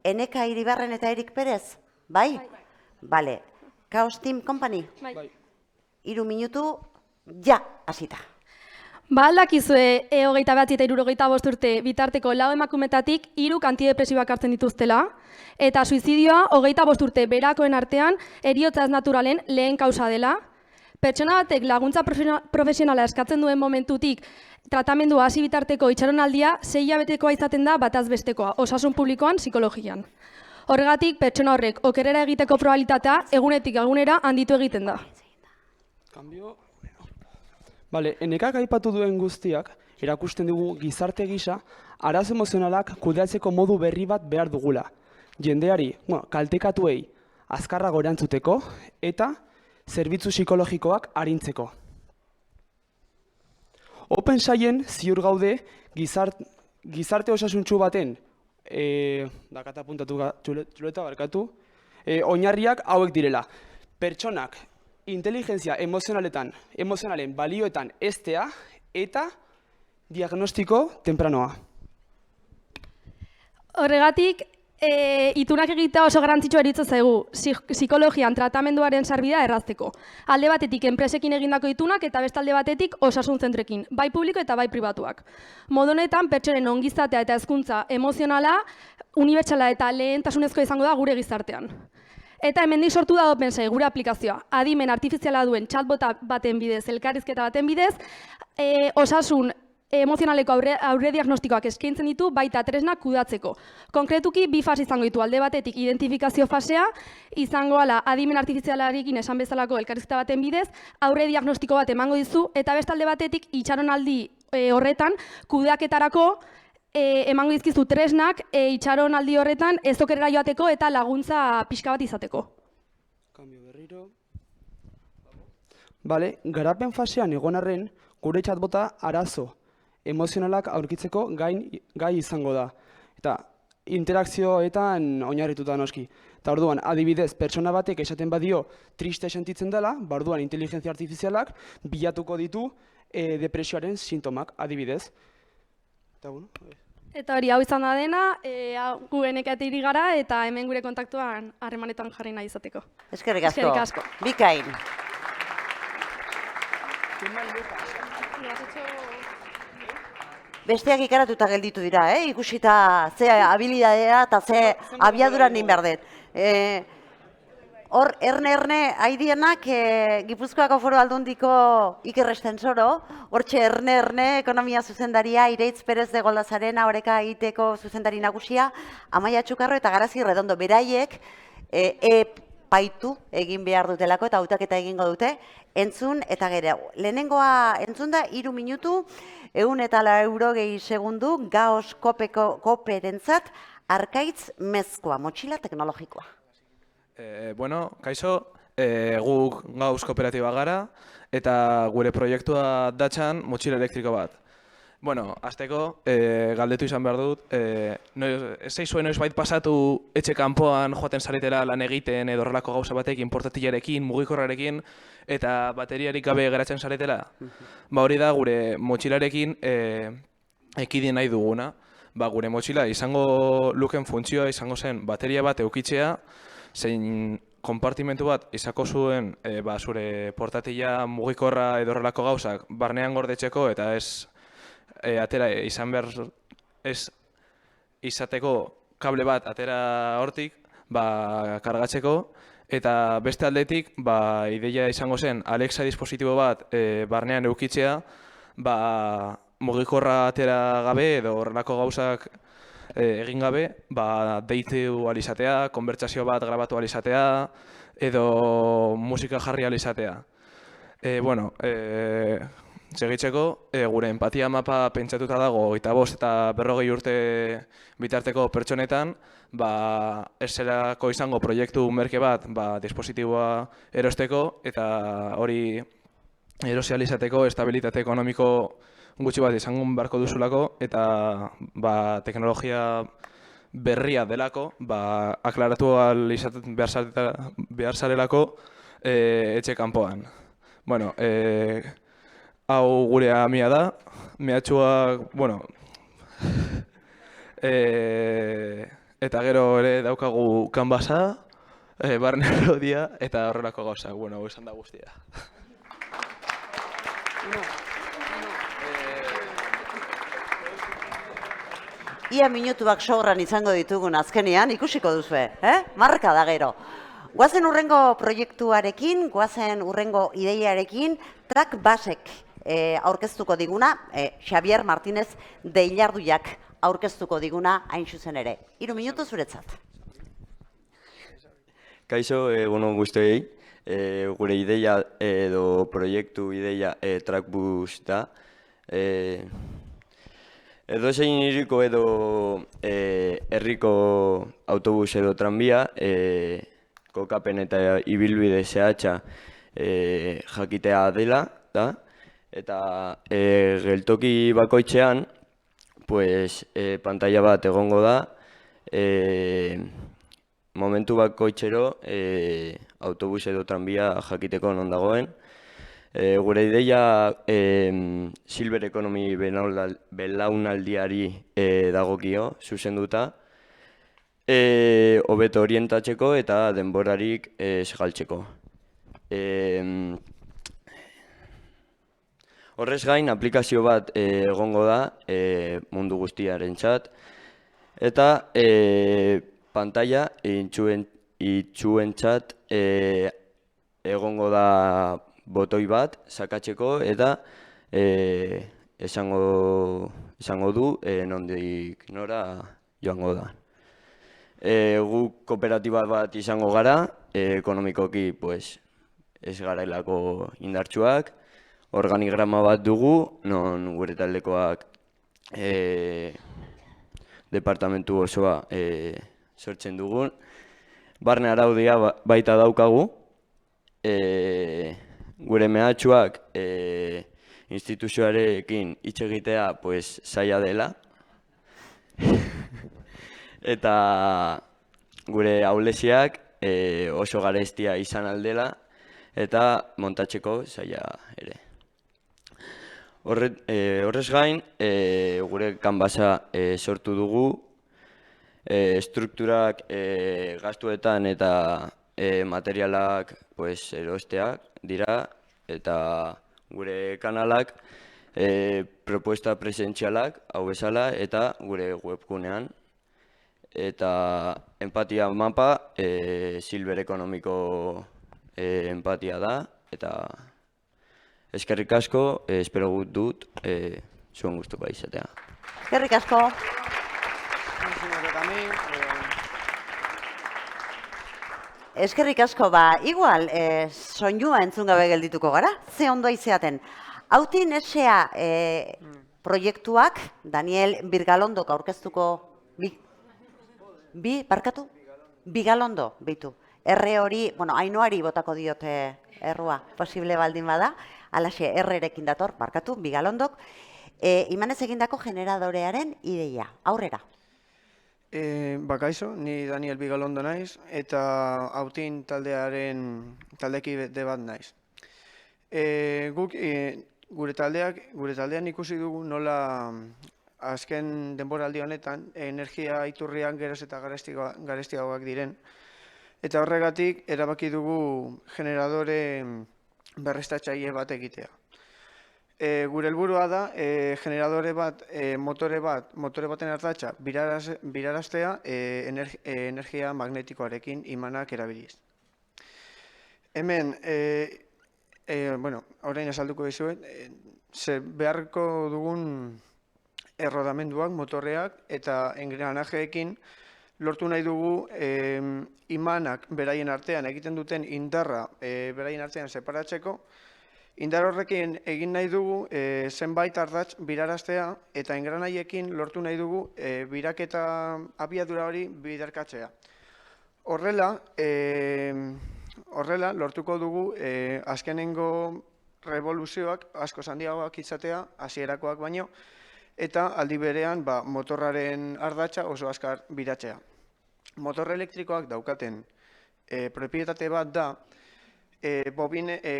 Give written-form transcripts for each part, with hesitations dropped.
Eneka Iribarren eta Erik Perez? Bai? Bale. Chaos Team Company? Bai. 3 minutu, ja, hasita. Ba aldakizue 29 eta 75 urte bitarteko lau emakumetatik 3 antidepresiboak hartzen dituztela, eta suizidioa 25 urte berakoen artean heriotza ez naturalen lehen kausa dela. Pertsona batek laguntza profesionala eskatzen duen momentutik tratamendua hasi bitarteko itxaronaldia 6 hilabetekoa izaten da bataz bestekoa, osasun publikoan, psikologian. Horregatik, pertsona horrek okerrera egiteko probabilitatea egunetik egunera handitu egiten da. Kambio. Bale, Enekak aipatu duen guztiak, erakusten dugu gizarte gisa, arazo emozionalak kudeatzeko modu berri bat behar dugula. Jendeari, kaltekatuei, azkarrago erantzuteko eta zerbitzu psikologikoak arintzeko. Open Science ziur gaude gizarte osasuntsu baten, dakata puntatu txuleta barkatu, oinarriak hauek direla. Pertsonak inteligentzia emozionalen balioetan eztea eta diagnostiko tempranoa. Horregatik, itunak egitea oso garrantzitsua eritza zaigu, psikologian tratamenduaren sarbidea errazteko. Alde batetik enpresekin egindako itunak eta beste alde batetik osasun zentrekin, bai publiko eta bai pribatuak. Modu honetan, pertsonen ongizatea eta hezkuntza emozionala, unibertsala eta lehentasunezkoa izango da gure gizartean. Eta hemendik sortu da Open Science, gure aplikazioa. Adimen artifiziala duen chatbot baten bidez, elkarrizketa baten bidez, osasun emozionaleko aurre diagnostikoak eskaintzen ditu baita tresnak kudeatzeko. Konkretuki, 2 fase izango ditu, alde batetik identifikazio fasea, izango ala adimen artifizialarekin esan bezalako elkarrizketa baten bidez, aurre diagnostiko bat emango dizu, eta beste alde batetik itxaronaldi horretan kudeaketarako emango dizkizu tresnak itxaronaldi horretan ez okerrera joateko eta laguntza pixka bat izateko. Kambio berriro. Bale, garapen fasean egon arren, gure chatbota arazo emozionalak aurkitzeko gai izango da. Eta interakzioetan oinarrituta noski. Eta orduan, adibidez, pertsona batek esaten badio triste sentitzen dela, orduan inteligentzia artifizialak bilatuko ditu depresioaren sintomak, adibidez. Eta hori, hau izan da dena, gu Eneka iri gara eta hemen gure kontaktuan harremanetan jarri nahi izateko. Eskerrik asko. Eskerrik asko. Bikain. Besteak ikaratuta gelditu dira, ikusita ze habilidadea eta ze abiadura nin behar dut. Hor, erne haidienak Gipuzkoako Foru Aldundiko Iker Estensoro, hortxe erne ekonomia zuzendaria, Ireitz Perez de Goldazarena, Oreka egiteko zuzendari nagusia, Amaia Txukarro eta Garazi Redondo beraiek paitu egin behar dutelako eta hautaketa egingo dute, entzun eta gero. Lehenengoa entzun da, 3 minutu, 180 segundu, Gaos Koperentzat, Arkaitz Mezkoa, motxila teknologikoa. Bueno, kaixo, guk Gaus kooperatiba gara eta gure proiektua datxan motxila elektriko bat. Bueno, azteko, galdetu izan behar dut, ez zaizuen noizbait pasatu etxe kanpoan joaten zaretela lan egiten edo horrelako gauza batekin, portatilarekin, mugikorrarekin eta bateriarik gabe geratzen zaretela? Ba hori da gure motxilarekin ekidin nahi duguna. Ba gure motxila izango luken funtzioa izango zen bateria bat eukitzea, zein konpartimentu bat izako zuen zure portatila, mugikorra edo horrelako gauzak barnean gordetzeko eta ez atera izan behar ez izateko kable bat atera hortik kargatzeko eta beste aldetik ideia izango zen Alexa dispositibo bat barnean eukitzea mugikorra atera gabe edo horrelako gauzak egin gabe deitu alizatea, konbertsazio bat grabatu alizatea edo musika jarri alizatea. Bueno, segitzeko, gure empatia mapa pentsatuta dago 25 eta 40 urte bitarteko pertsonetan, eserako izango proiektu merke bat dispositiboa erosteko eta hori erosializateko estabilitate ekonomiko gutxi bat izango beharko duzulako eta teknologia berria delako, aklaratu behar zarelako etxe kanpoan. Bueno, hau gure amia da, mehatxuak, bueno, eta gero ere daukagu kanbasa, barne melodia eta horrelako gauzak. Bueno, hau esan da guztia. Ia minutuak sobran izango ditugun azkenean, ikusiko duzue, marka da gero. Guazen urrengo proiektuarekin, guazen urrengo ideiarekin, Track Basek aurkeztuko diguna, Xavier Martínez de Illarduiak aurkeztuko diguna hain zuzen ere. 3 minutu zuretzat. Kaixo, egunon guztiei, gure ideia edo proiektu ideia Trackbus da. Edo zein hiriko edo herriko autobus edo tranbia, kokapen eta ibilbide zehatza jakitea dela, da? Eta geltoki bakoitzean, pantalla bat egongo da, momentu bakoitzero autobus edo tranbia jakiteko non dagoen. Gure ideia Silver Economy belaunaldiari dagokio, zuzenduta, hobeto orientatzeko eta denborarik ez galtzeko. Horrez gain, aplikazio bat egongo da mundu guztiarentzat, eta pantalla itxuentzat egongo da botoi bat sakatzeko eta esango du nondik nora joango da. Guk kooperatiba bat izango gara, ekonomikoki ez garailako indartsuak, organigrama bat dugu, non gure taldekoak departamentu osoa sortzen dugun. Barne araudia baita daukagu, gure mehatxuak instituzioarekin hitz egitea zaila dela, eta gure ahuleziak oso garestia izan aldela, eta montatzeko zaila ere. Horrez gain, gure kanbasa sortu dugu, strukturak gastuetan eta materialak erosteak dira, eta gure kanalak propuesta presentzialak hau bezala eta gure webgunean. Eta empatia mapa, Silver Economiko empatia da, eta eskerrik asko, espero dut zuen gustuko izatea. Eskerrik asko. Eskerrik asko, igual, soinua entzun gabe geldituko gara, ze ondo izaten. Hautin esea proiektuak, Daniel Birgalondok aurkeztuko, barkatu? Bigalondo, bitu. Erre hori, Ainoari botako diote errua, posible baldin bada, alaxe errerekin dator, barkatu, Bigalondok, imanez egindako generadorearen ideia, aurrera. Kaixo, ni Daniel Bigalondo naiz, eta hautin taldekide bat naiz. Guk, gure taldean ikusi dugu nola azken denboraldi honetan energia iturrian geroz eta garestiagoak diren, eta horregatik erabaki dugu generadore berriztatzaile bat egitea. Gure helburua da, generadore bat, motore baten ardatza biraraztea energia magnetikoarekin imanak erabiliz. Hemen, orain azalduko dizuet, beharko dugun errodamenduak, motorreak eta engranajeekin lortu nahi dugu imanak beraien artean egiten duten indarra beraien artean separatzeko. Indar horrekin egin nahi dugu zenbait ardatz biraraztea eta engranaiekin lortu nahi dugu biraketa abiadura hori biderkatzea. Horrela lortuko dugu azkenengo revoluzioak asko handiagoak izatea, hasierakoak baino, eta aldi berean motorraren ardatza oso azkar biratzea. Motor elektrikoak daukaten propietate bat da,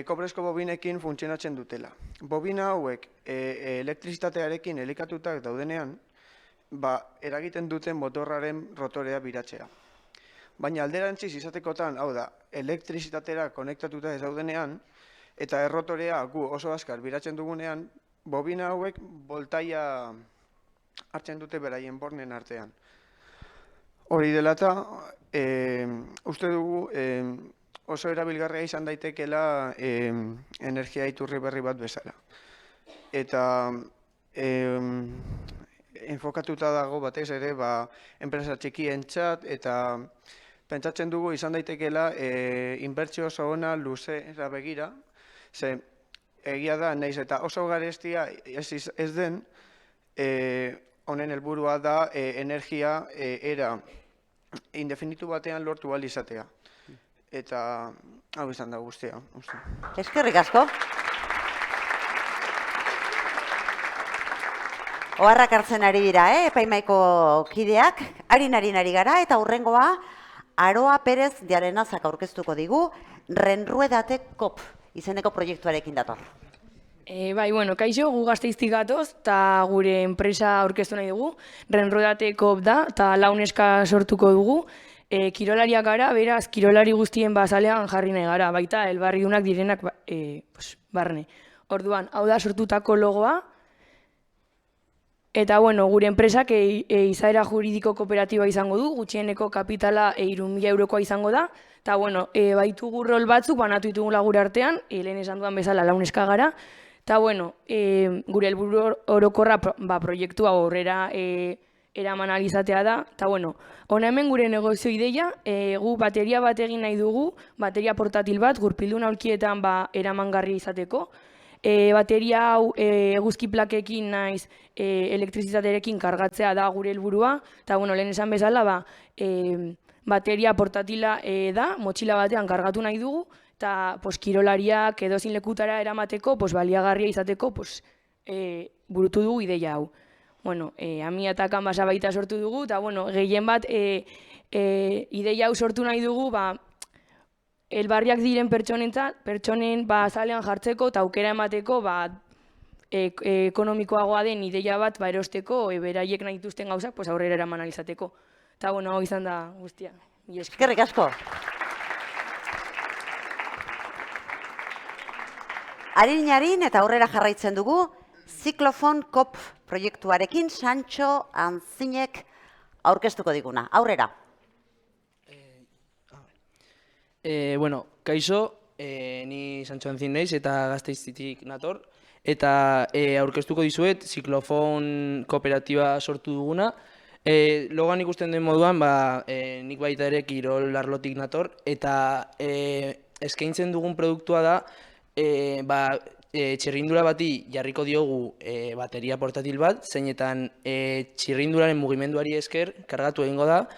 kobrezko bobinekin funtzionatzen dutela. Bobina hauek elektrizitatearekin elikatutak daudenean, eragiten duten motorraren rotorea biratzea. Baina alderantziz izatekotan, hau da, elektrizitatera konektatuta ez daudenean, eta errotorea gu oso azkar biratzen dugunean, bobina hauek voltaia hartzen dute beraien bornen artean. Hori dela eta, uste dugu oso erabilgarria izan daitekela energia iturri berri bat bezala. Eta enfokatuta dago batez ere enpresa txikientzat eta pentsatzen dugu izan daitekela inbertsio oso ona luzera begira, ze egia da, nahiz eta oso garestia ez den, honen helburua da energia era indefinitu batean lortu ahal izatea. Eta hau izan da guztia. Eskerrik asko. Oharrak hartzen ari dira, epaimaiko kideak, ari gara, eta hurrengoa Aroa Perez de Arenazak aurkeztuko digu, Renruedate COP izeneko proiektuarekin dator. Bai, bueno, kaixo, gu Gasteiztik gatoz, eta gure enpresa aurkeztu nahi dugu, Renruedate COP da, eta launeska sortuko dugu. Kirolariak gara, beraz, kirolari guztien bazalean jarri nahi gara, baita elbarridunak direnak barne. Orduan, hau da sortutako logoa, eta, bueno, gure enpresak izaera juridiko kooperatiba izango du, gutxieneko kapitala 3.000 eurokoa izango da, eta, bueno, baitugu rol batzuk, banatu ditugula gure artean, lehen esan duan bezala launeska gara, eta, bueno, gure helburu orokorra proiektua aurrera eraman alizatea da, eta, bueno, hona hemen gure negozio ideia, gu bateria bat egin nahi dugu, bateria portatil bat, gurpildun aulkietan eramangarri izateko, bateria hau eguzki plakekin naiz elektrizitaterekin kargatzea da gure helburua, eta, bueno, lehen esan bezala, bateria portatila da, motxila batean kargatu nahi dugu, eta kirolariak edozin lekutara eramateko, baliagarria izateko, burutu dugu ideia hau. Bueno, Amia eta Kanbasa baita sortu dugu, eta, bueno, gehien bat ideia hau sortu nahi dugu, elbarriak diren pertsonen azalean jartzeko eta aukera emateko ekonomikoagoa den ideia bat erosteko, beraiek nahi dituzten gauzak aurrera eraman alizateko. Eta, bueno, hau izan da guztia. Eskerrik asko. Arin eta aurrera jarraitzen dugu, Ziklofon COP proiektuarekin Santxo Antzinek aurkeztuko diguna. Aurrera. Bueno, kaixo, ni Santxo Antzin naiz eta Gasteiztik nator. Eta aurkeztuko dizuet, Ziklofon kooperatiba sortu duguna. Logan ikusten den moduan, nik baita ere kirol arlotik nator. Eta eskaintzen dugun produktua da, txirrindula bati jarriko diogu bateria portatil bat, zeinetan txirrindularen mugimenduari esker kargatu egingo da,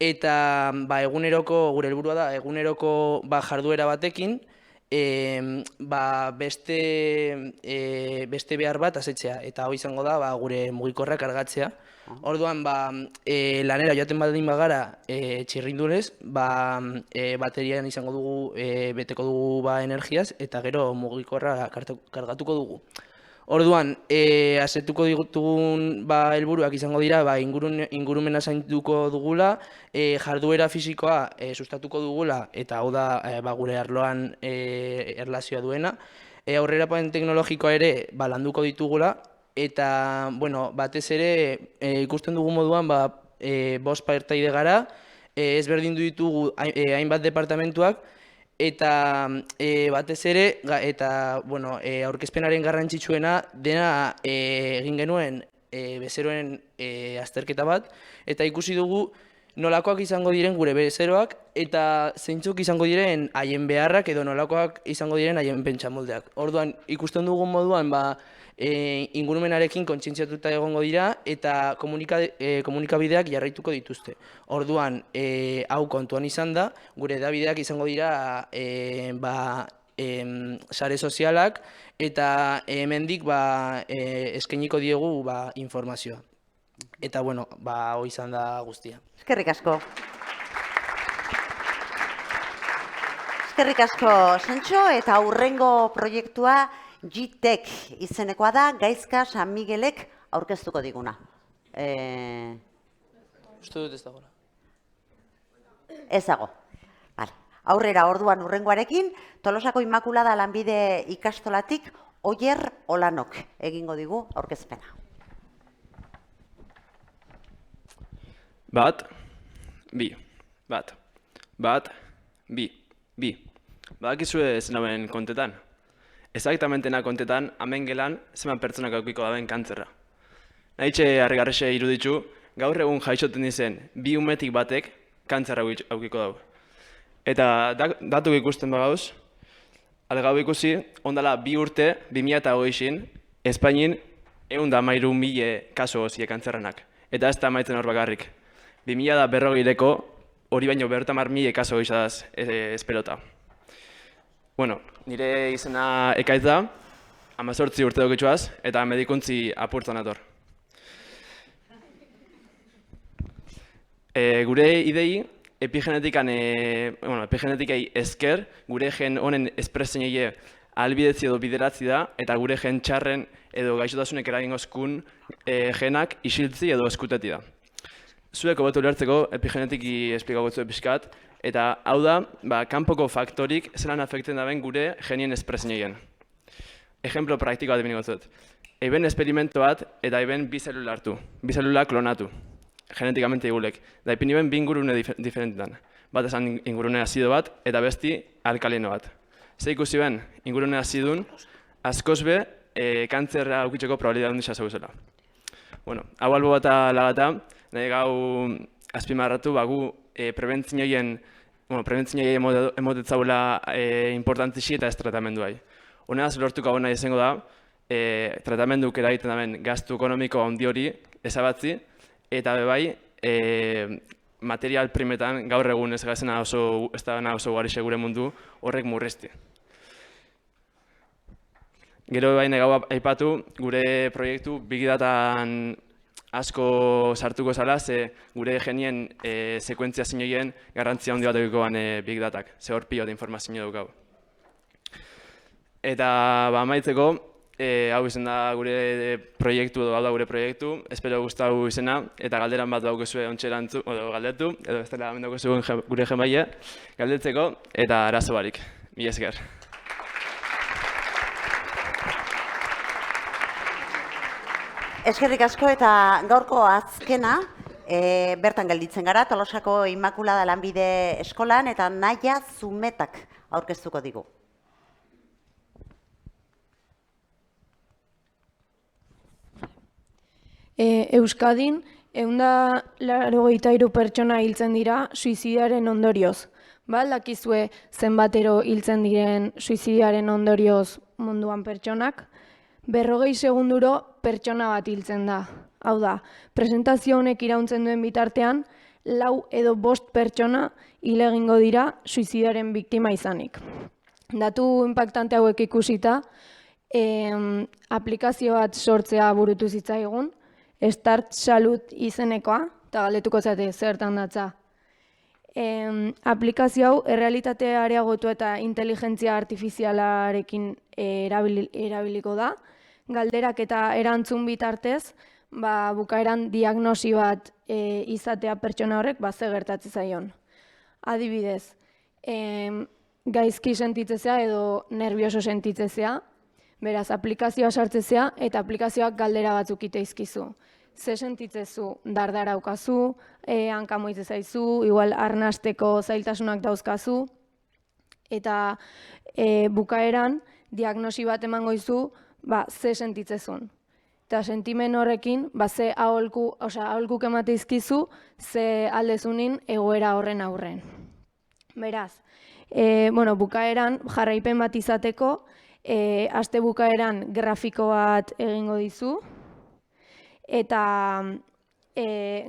eta eguneroko, gure helburua da, eguneroko jarduera batekin, beste behar bat asetzea, eta hau izango da gure mugikorra kargatzea. Orduan, lanera joaten baldin bagara txirrindulez, baterian izango dugu, beteko dugu energiaz, eta gero mugikorra kargatuko dugu. Orduan, asetuko ditugun helburuak izango dira, ingurumena zainduko dugula, jarduera fisikoa sustatuko dugula, eta hau da gure arloan erlazioa duena, aurrerapen teknologikoa ere landuko ditugula, eta, bueno, batez ere ikusten dugu moduan, 5 partaide gara, ezberdindu ditugu hainbat departamentuak, eta batez ere, eta, bueno, aurkezpenaren garrantzitsuena dena egin genuen bezeroen azterketa bat, eta ikusi dugu nolakoak izango diren gure bezeroak, eta zeintzuk izango diren haien beharrak edo nolakoak izango diren haien pentsamoldeak. Orduan, ikusten dugun moduan, ingurumenarekin kontzientziatuta egongo dira eta komunikabideak jarraituko dituzte. Orduan, hau kontuan izan da, gure hedabideak izango dira sare sozialak eta hemendik eskainiko diegu informazioa. Eta, bueno, hau izan da guztia. Eskerrik asko. Eskerrik asko, Santxo, eta hurrengo proiektua G-Tech izenekoa da, Gaizka San Miguelek aurkeztuko diguna. Uste dut ez dagoela. Ez dago. Vale. Aurrera orduan urrengoarekin, Tolosako Immaculada lanbide ikastolatik Oier Olanok egingo digu aurkezpena. Bat, bi, bat, bi. Badakizue zenauen kontetan? Ezagitamentena kontetan, hemen gelan, zeman pertsonak aukiko daben kantzerra. Nahitxe harrigarrexe iruditu, gaur egun jaixoten dizen, bi umetik batek kantzerra aukiko dau. Eta datuk ikusten bagauz, algau ikusi, ondala 2 urte, 2008-in, Espainin 113.000 kaso zie kantzerranak. Eta ez da maitzen hor bakarrik. 2040-ko hori baino 50.000 kaso izadaz esperota. Bueno, nire izena Ekaitz da, 18 urte dokitxuaz, eta medikuntzi apurtzan ator. Gure idei, epigenetikei esker, gure gen honen espresenei ahalbidetzi edo bideratzi da, eta gure gen txarren edo gaixotasunek eragingozkun genak isiltzi edo eskuteti da. Zuek hobeto ulertzeko epigenetiki esplikagotzu pixkat, eta hau da, kanpoko faktorik zelan afekten daben gure genien espreseneien. Ejemplo praktiko bat eminiko zut. Eben esperimento bat eta eben 2 zelula hartu, 2 zelula klonatu, genetikamente igulek. Da ipini ben 2 ingurune diferentetan. Bat esan ingurune azido bat eta besti alkalino bat. Ze ikusi ben, ingurune azidun, askoz be, kantzerra aukitzeko probabilidad handisa zeuzela. Bueno, hau albo bat lagata, nahi gau azpimarratu, gu prebentzinoien emotetzauela importantzi eta ez tratamenduai. Honaz, lortuko gona izango da, tratamenduk eragiten daben gastu ekonomiko handi hori ezabatzi, eta bebai, material primetan gaur egun ez da oso garixe gure mundu horrek murrizti. Gero bebai gau aipatu, gure proiektu Big Datan asko sartuko zala, ze gure genien sekuentzia zinoien garrantzia handi bat egikoan Big Datak, ze hor pilo da informazio dukau. Eta amaitzeko, hau izen da gure proiektu edo hau da gure proiektu, espero gustau izena, eta galderan bat daukezue ontserantzu, edo galdetu, edo ez dela daukezue gure jemaile, galdetzeko, eta arazo barik. Mila esker. Eskerrik asko eta gaurko azkena, bertan gelditzen gara, Tolosako Immaculada lanbide eskolan, eta Naia Zumetak aurkeztuko digu. Euskadin, 183 pertsona hiltzen dira suizidiaren ondorioz. Dakizue zenbatero hiltzen diren suizidiaren ondorioz munduan pertsonak? 40 segunduro pertsona bat hiltzen da. Hau da, presentazio honek irauntzen duen bitartean, 4 edo 5 pertsona hil egingo dira suizidiaren biktima izanik. Datu impactante hauek ikusita, aplikazio bat sortzea burutu zitzaigun, Start Salut izenekoa, eta galdetuko zate zertan datza. Aplikazio hau errealitate areagotu eta inteligentzia artifizialarekin erabiliko da. Galderak eta erantzun bitartez, bukaeran diagnosi bat izatea pertsona horrek ze gertatzen zaion. Adibidez, gaizki sentitzezea edo nervioso sentitzezea, beraz, aplikazioa sartzezea eta aplikazioak galdera batzuk iteizkizu. Ze sentitzezu, dardara daukazu, hankamoitze zaizu, igual arnasteko zailtasunak dauzkazu, eta bukaeran diagnosi bat emango izu, ze sentitzezun. Eta sentimen horrekin, ze aholkuk emateizkizu, ze aldezunin egoera horren aurren. Beraz, bukaeran jarraipen bat izateko, aste bukaeran grafiko bat egingo dizu, eta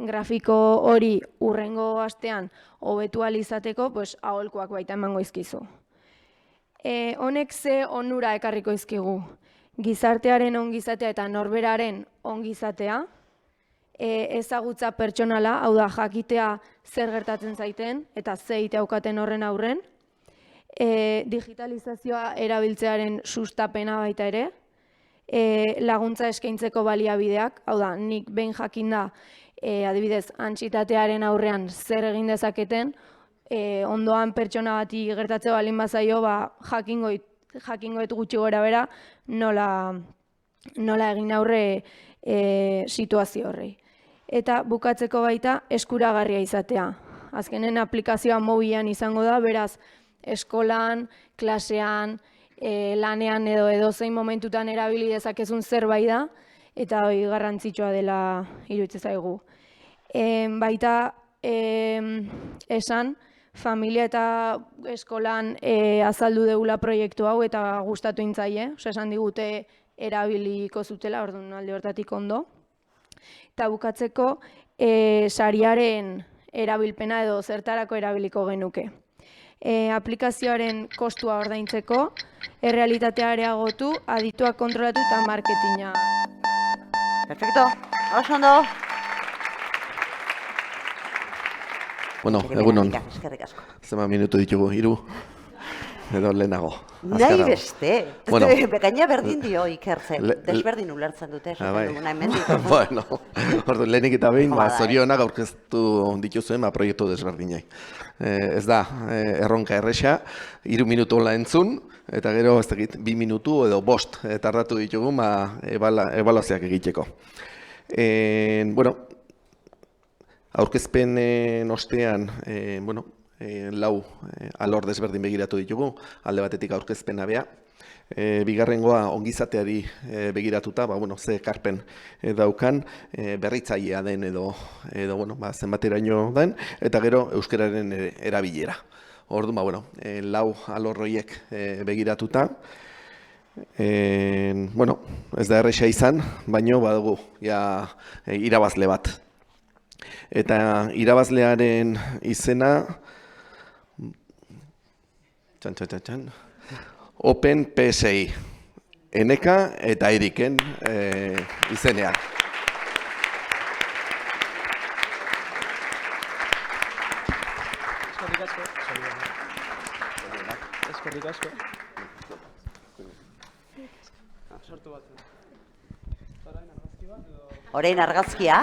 grafiko hori urrengo astean hobetu ahal izateko, aholkuak baita emango izkizu. Honek ze onura ekarriko izkigu. Gizartearen ongizatea eta norberaren ongizatea, ezagutza pertsonala, hau da jakitea zer gertatzen zaiten eta ze egitea aukaten horren aurren, digitalizazioa erabiltzearen sustapena baita ere, laguntza eskaintzeko baliabideak, hau da, nik behin jakinda adibidez, antsitatearen aurrean zer egin dezaketen, ondoan pertsona bati gertatze balin bazaio, jakingoet gutxi gora bera, nola egin aurre situazio horrei. Eta bukatzeko baita eskuragarria izatea. Azkenen aplikazioa mobilean izango da, beraz, eskolan, klasean, lanean edo edozein momentutan erabili dezakezun zerbait da, eta hori garrantzitsua dela iruditzen zaigu. Baita esan, familia eta eskolan azaldu deula proiektu hau eta gustatu intzaie, esan digute erabiliko zutela, orduan alde hortatik ondo. Eta bukatzeko, sariaren erabilpena edo zertarako erabiliko genuke. Aplikazioaren kostua ordaintzeko, errealitatea areagotu, adituak kontrolatu eta marketinga. Perfecto, oso ondo. Bueno, egunon. Eskerrik asko. Zema minutu ditugu, 3 edo lehenago. Nahi beste. Bueno. Gaina berdin dio ikertzen. Desberdin ulertzen dute, esaten duguna hemendik. Bueno, ordu, lehenik eta behin, zorionak aurkeztu dituzuen proiektu desberdinai. Ez da, erronka erresa, 3 minutu hola entzun, eta gero, ez dakit, 2 minutu edo 5 tardatu ditugu ebaluazioak egiteko. Bueno, aurkezpen ostean, bueno, lau alor desberdin begiratu ditugu, alde batetik aurkezpena bea. Bigarrengoa ongizateari begiratuta, bueno, ze ekarpen daukan, berritzailea den edo bueno, zenbateraino den, eta gero euskararen erabilera. Orduan, bueno, lau alorroiek begiratuta. Bueno, ez da erresa izan, baino badugu irabazle bat. Eta irabazlearen izena Open PSI, Eneka eta Eriken izenean. Eskerrik asko. Orain argazkia.